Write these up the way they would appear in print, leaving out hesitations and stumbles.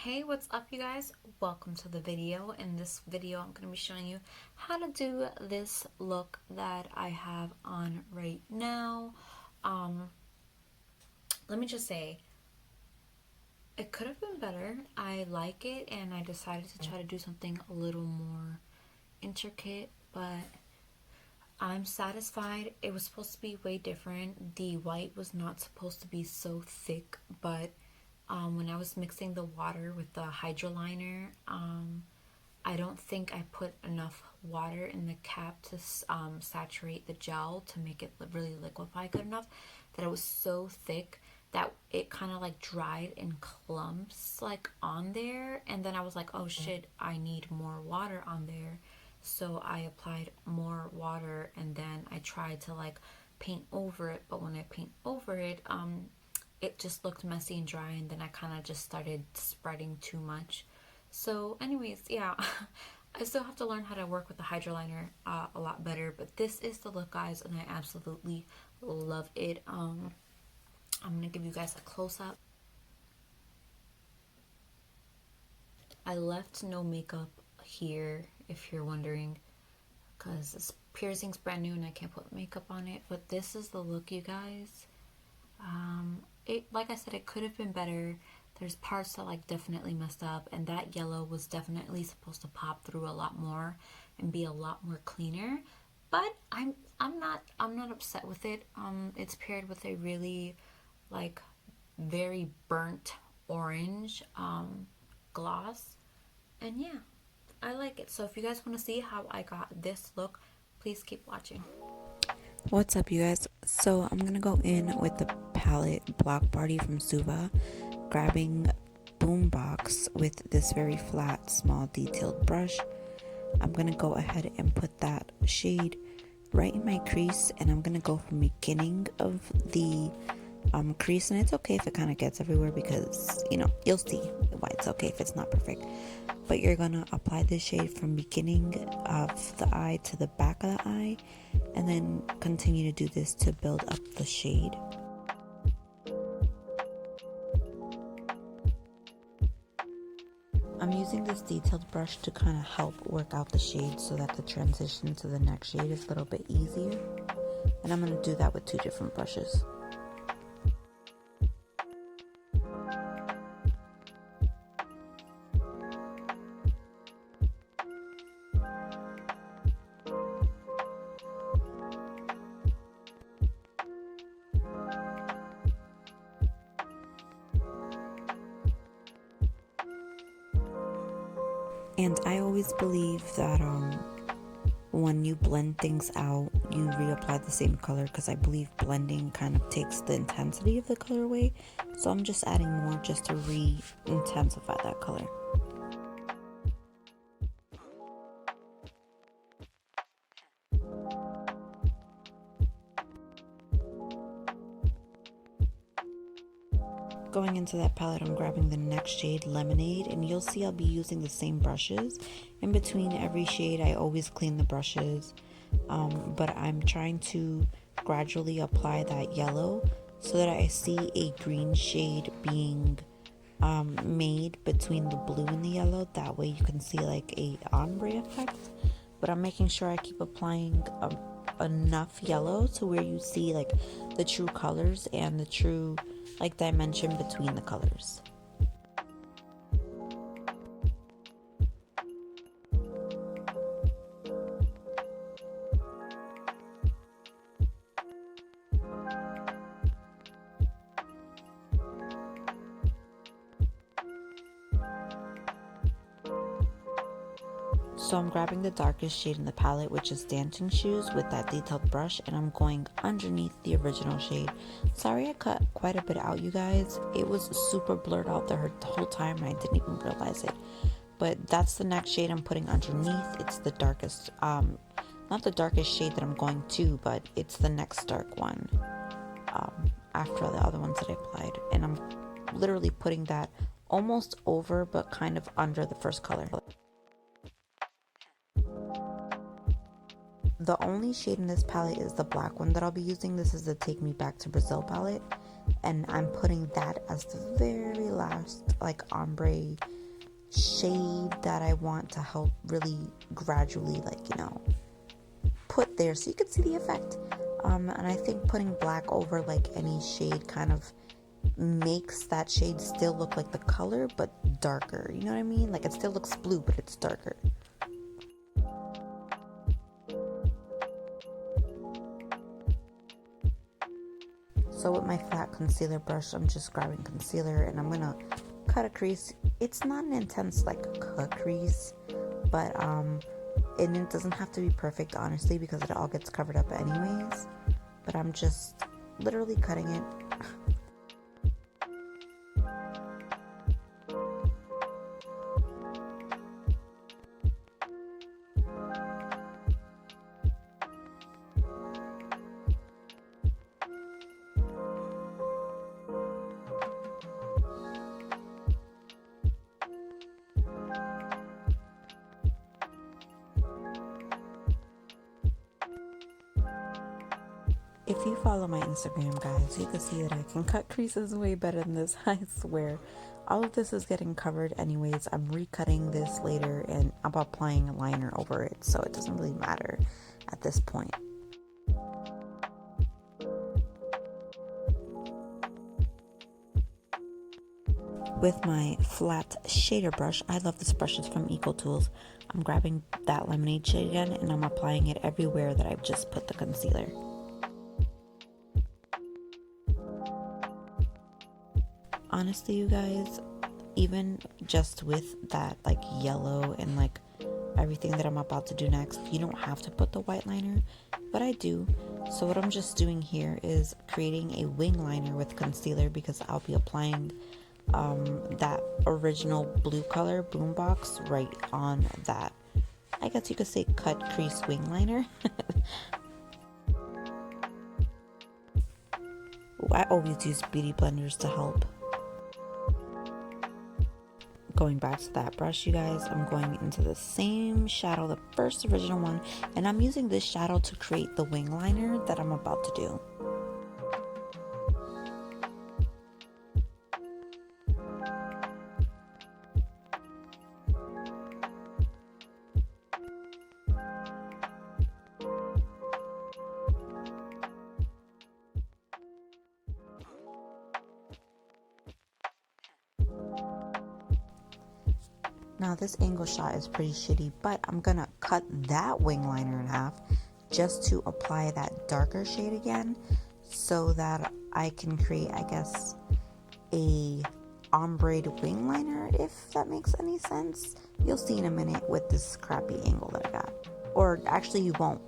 Hey, what's up you guys? Welcome to the video. In this video, I'm going to be showing you how to do this look that I have on right now. Um, Let me just say, it could have been better. I like it and I decided to try to do something a little more intricate, but I'm satisfied. It was supposed to be way different. The white was not supposed to be so thick, but when I was mixing the water with the Hydra Liner, I don't think I put enough water in the cap to saturate the gel to make it really liquefy good enough, that it was so thick that it kind of like dried in clumps like on there. And then I was like, oh shit, I need more water on there. So I applied more water and then I tried to like paint over it. But when I paint over it, it just looked messy and dry, and then I kind of just started spreading too much. So anyways, yeah, I still have to learn how to work with the Hydra Liner a lot better, but this is the look, guys, and I absolutely love it. I'm gonna give you guys a close-up. I left no makeup here, if you're wondering, because this piercing's brand new and I can't put makeup on it, but this is the look, you guys. It, like I said, it could have been better. There's parts that like definitely messed up, and that yellow was definitely supposed to pop through a lot more and be a lot more cleaner. But I'm not upset with it. It's paired with a really like very burnt orange gloss, and yeah, I like it. So if you guys want to see how I got this look, please keep watching. What's up, you guys? So I'm gonna go in with the palette Block Party from Suva, grabbing Boombox with this very flat, small, detailed brush. I'm gonna go ahead and put that shade right in my crease, and I'm gonna go from the beginning of the crease, and it's okay if it kind of gets everywhere because you'll see why it's okay if it's not perfect. But you're gonna apply this shade from beginning of the eye to the back of the eye, and then continue to do this to build up the shade. I'm using this detailed brush to kind of help work out the shade so that the transition to the next shade is a little bit easier, and I'm going to do that with two different brushes. And I always believe that when you blend things out, you reapply the same color, because I believe blending kind of takes the intensity of the color away. So I'm just adding more just to re-intensify that color. Going into that palette, I'm grabbing the next shade, Lemonade, and you'll see I'll be using the same brushes. In between every shade, I always clean the brushes, but I'm trying to gradually apply that yellow so that I see a green shade being made between the blue and the yellow. That way you can see like a ombre effect, but I'm making sure I keep applying enough yellow to where you see like the true colors and the true like dimension between the colors. So I'm grabbing the darkest shade in the palette, which is Dancing Shoes, with that detailed brush, and I'm going underneath the original shade. Sorry I cut quite a bit out, you guys. It was super blurred out the whole time and I didn't even realize it. But that's the next shade I'm putting underneath. It's the darkest, not the darkest shade that I'm going to, but it's the next dark one after the other ones that I applied. And I'm literally putting that almost over but kind of under the first color. The only shade in this palette is the black one that I'll be using. This is the Take Me Back to Brazil palette. and I'm putting that as the very last like ombre shade that I want to help really gradually, like, you know, put there so you can see the effect. And I think putting black over like any shade kind of makes that shade still look like the color but darker, you know what I mean? Like it still looks blue but it's darker. So with my flat concealer brush, I'm just grabbing concealer and I'm gonna cut a crease. It's not an intense like cut crease, but and it doesn't have to be perfect, honestly, because it all gets covered up anyways. But I'm just literally cutting it. If you follow my Instagram, guys, you can see that I can cut creases way better than this. I swear. All of this is getting covered anyways. I'm recutting this later and I'm applying a liner over it, so it doesn't really matter at this point. With my flat shader brush, I love this brush, it's from Eco Tools. I'm grabbing that lemonade shade again and I'm applying it everywhere that I've just put the concealer. Honestly, you guys, even just with that like yellow and like everything that I'm about to do next, you don't have to put the white liner, but I do. So what I'm just doing here is creating a wing liner with concealer because I'll be applying that original blue color boombox right on that, I guess you could say, cut crease wing liner. I always use beauty blenders to help. Going back to that brush, you guys, I'm going into the same shadow, the first original one, and I'm using this shadow to create the wing liner that I'm about to do. Now this angle shot is pretty shitty, but I'm gonna cut that wing liner in half just to apply that darker shade again so that I can create, I guess, a ombre wing liner, if that makes any sense. You'll see in a minute with this crappy angle that I got. Or actually you won't,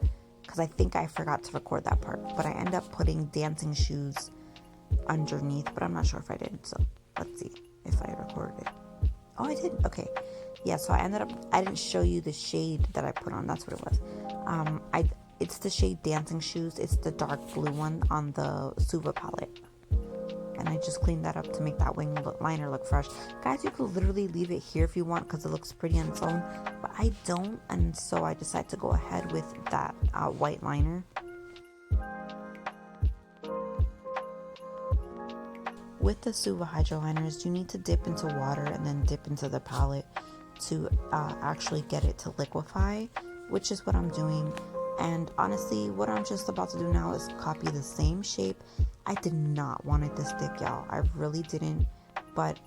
because I think I forgot to record that part, but I end up putting dancing shoes underneath, but I'm not sure if I did, so let's see if I recorded it. Oh, I did. Okay. Yeah, so I didn't show you the shade that I put on. That's what it was. It's the shade Dancing Shoes. It's the dark blue one on the Suva palette. And I just cleaned that up to make that wing liner look fresh. Guys, you could literally leave it here if you want because it looks pretty on its own. But I don't, and so I decided to go ahead with that white liner. With the Suva Hydra Liners, you need to dip into water and then dip into the palette to actually get it to liquefy, which is what I'm doing. And honestly, what I'm just about to do now is copy the same shape. I did not want it this thick, y'all. I really didn't. But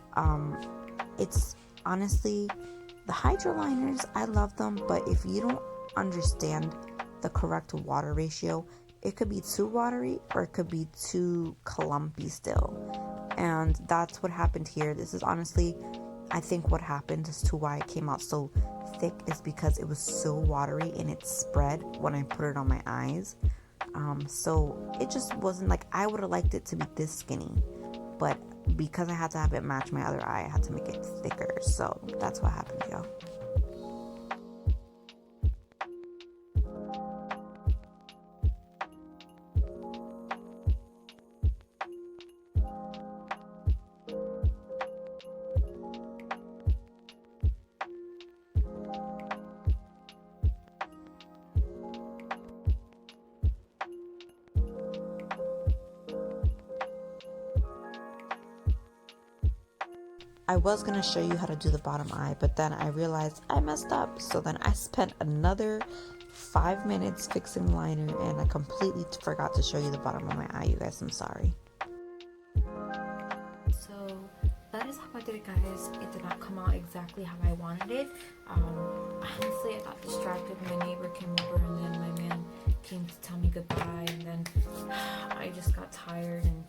it's honestly, the Hydra Liners, I love them, but if you don't understand the correct water ratio, it could be too watery or it could be too clumpy still. And that's what happened here. This is honestly, I think what happened as to why it came out so thick is because it was so watery and it spread when I put it on my eyes. So it just wasn't like, I would have liked it to be this skinny, but because I had to have it match my other eye, I had to make it thicker. So that's what happened, y'all. I was going to show you how to do the bottom eye, but then I realized I messed up. So then I spent another 5 minutes fixing the liner, and I completely forgot to show you the bottom of my eye, you guys. I'm sorry. So that is how I did it, guys. It did not come out exactly how I wanted it. Honestly, I got distracted. My neighbor came over, and then my man came to tell me goodbye, and then I just got tired. And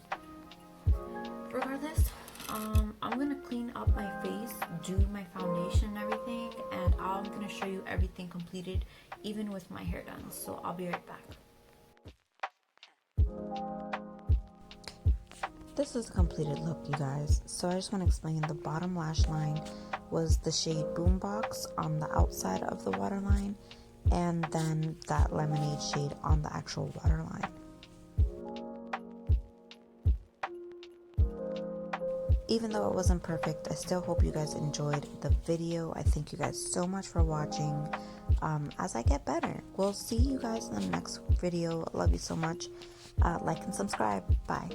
regardless, I'm gonna clean up my face, do my foundation and everything, and I'm gonna show you everything completed, even with my hair done. So I'll be right back. This is a completed look, you guys. So I just want to explain, the bottom lash line was the shade Boombox on the outside of the waterline, and then that lemonade shade on the actual waterline. Even though it wasn't perfect, I still hope you guys enjoyed the video. I thank you guys so much for watching. As I get better, we'll see you guys in the next video. Love you so much. Like and subscribe. Bye.